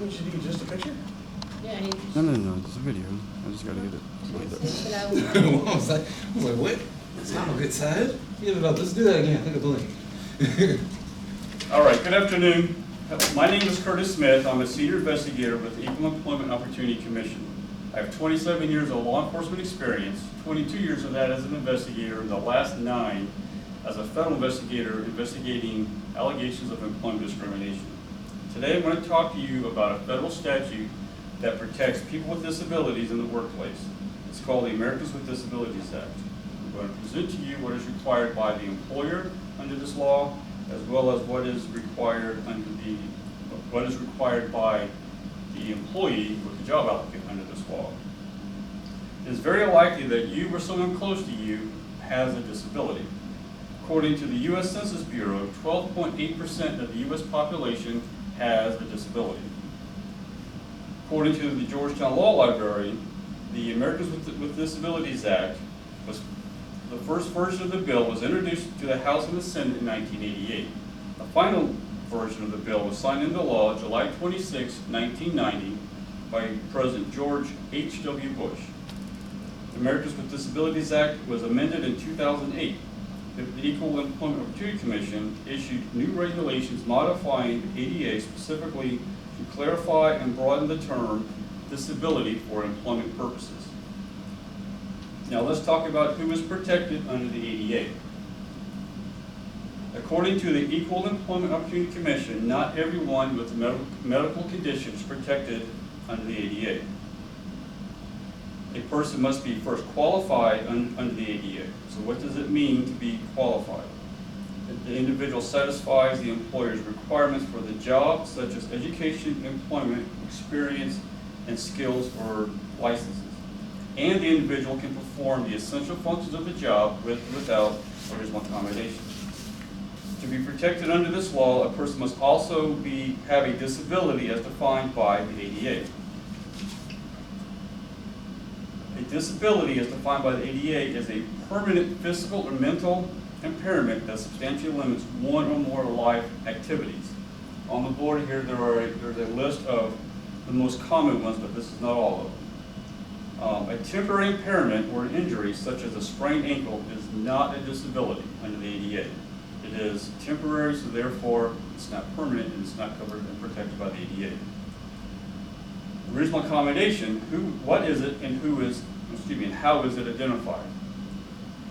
what you need, just a picture? Yeah, he No, it's a video. I just gotta get it. said I I was like, what? That's not a good side. Yeah, no, let's do that again. Click the link. All right, good afternoon. My name is Curtis Smith. I'm a senior investigator with the Equal Employment Opportunity Commission. I have 27 years of law enforcement experience, 22 years of that as an investigator, and the last 9 as a federal investigator investigating allegations of employment discrimination. Today I'm going to talk to you about a federal statute that protects people with disabilities in the workplace. It's called the Americans with Disabilities Act. I'm going to present to you what is required by the employer under this law, as well as what is required by the employee with the job applicant under this law. It is very likely that you or someone close to you has a disability. According to the U.S. Census Bureau, 12.8% of the U.S. population has a disability. According to the Georgetown Law Library, the Americans with Disabilities Act was the first version of the bill was introduced to the House and the Senate in 1988. The final version of the bill was signed into law July 26, 1990 by President George H.W. Bush. The Americans with Disabilities Act was amended in 2008. The Equal Employment Opportunity Commission issued new regulations modifying the ADA specifically to clarify and broaden the term disability for employment purposes. Now let's talk about who is protected under the ADA. According to the Equal Employment Opportunity Commission, not everyone with a medical condition is protected under the ADA. A person must be first qualified under the ADA. So what does it mean to be qualified? The individual satisfies the employer's requirements for the job, such as education, employment, experience, and skills or licenses. And the individual can perform the essential functions of the job without a reasonable accommodation. To be protected under this law, a person must also have a disability as defined by the ADA. A disability as defined by the ADA is a permanent physical or mental impairment that substantially limits one or more life activities. On the board here, there's a list of the most common ones, but this is not all of them. A temporary impairment or an injury, such as a sprained ankle, is not a disability under the ADA. It is temporary, so therefore it's not permanent and it's not covered and protected by the ADA. Reasonable accommodation, what is it and how is it identified?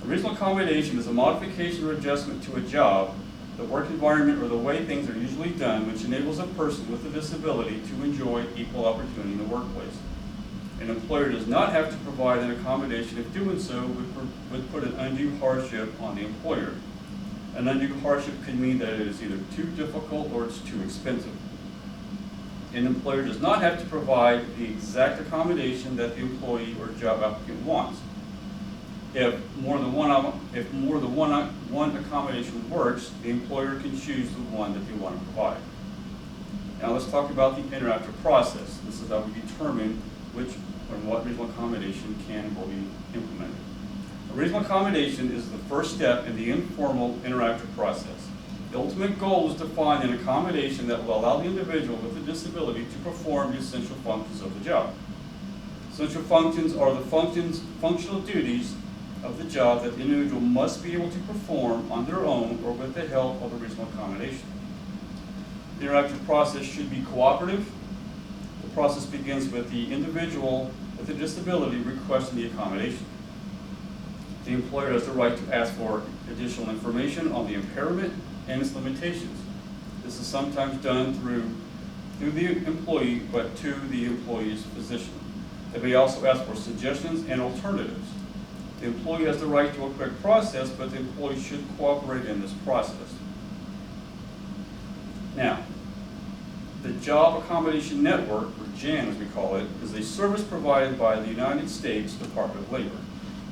A reasonable accommodation is a modification or adjustment to a job, the work environment, or the way things are usually done, which enables a person with a disability to enjoy equal opportunity in the workplace. An employer does not have to provide an accommodation if doing so would put an undue hardship on the employer. An undue hardship could mean that it is either too difficult or it's too expensive. An employer does not have to provide the exact accommodation that the employee or job applicant wants. If more than one accommodation works, the employer can choose the one that they want to provide. Now let's talk about the interactive process. This is how we determine which and what reasonable accommodation can and will be implemented. A reasonable accommodation is the first step in the informal interactive process. The ultimate goal is to find an accommodation that will allow the individual with a disability to perform the essential functions of the job. Essential functions are the functional duties of the job that the individual must be able to perform on their own or with the help of a reasonable accommodation. The interactive process should be cooperative. The process begins with the individual with a disability requesting the accommodation. The employer has the right to ask for additional information on the impairment and its limitations. This is sometimes done through the employee, but to the employee's physician. They may also ask for suggestions and alternatives. The employee has the right to a quick process, but the employee should cooperate in this process. Now, the Job Accommodation Network, or JAN as we call it, is a service provided by the United States Department of Labor.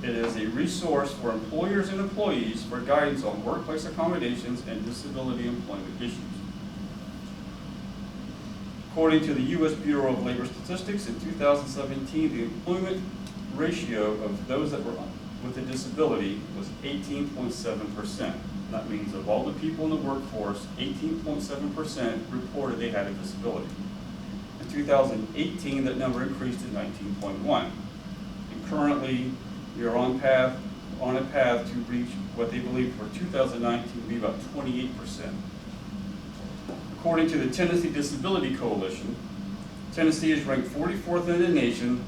It is a resource for employers and employees for guidance on workplace accommodations and disability employment issues. According to the U.S. Bureau of Labor Statistics, in 2017, the employment ratio of those that were with a disability was 18.7%. That means of all the people in the workforce, 18.7% reported they had a disability. In 2018, that number increased to 19.1. And currently, we are on a path to reach what they believe for 2019 to be about 28%. According to the Tennessee Disability Coalition, Tennessee is ranked 44th in the nation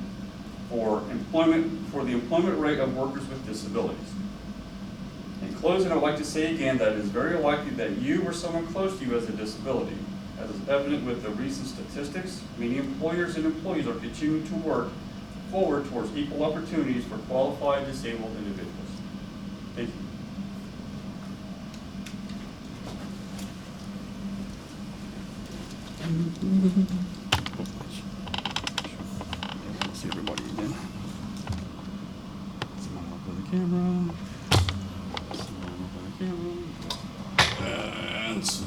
for the employment rate of workers with disabilities. In closing, I would like to say again that it is very likely that you or someone close to you has a disability. As is evident with the recent statistics, many employers and employees are continuing to work forward towards equal opportunities for qualified disabled individuals. Thank you. See everybody again. Smile up for the camera. Smile up for the camera. And smile.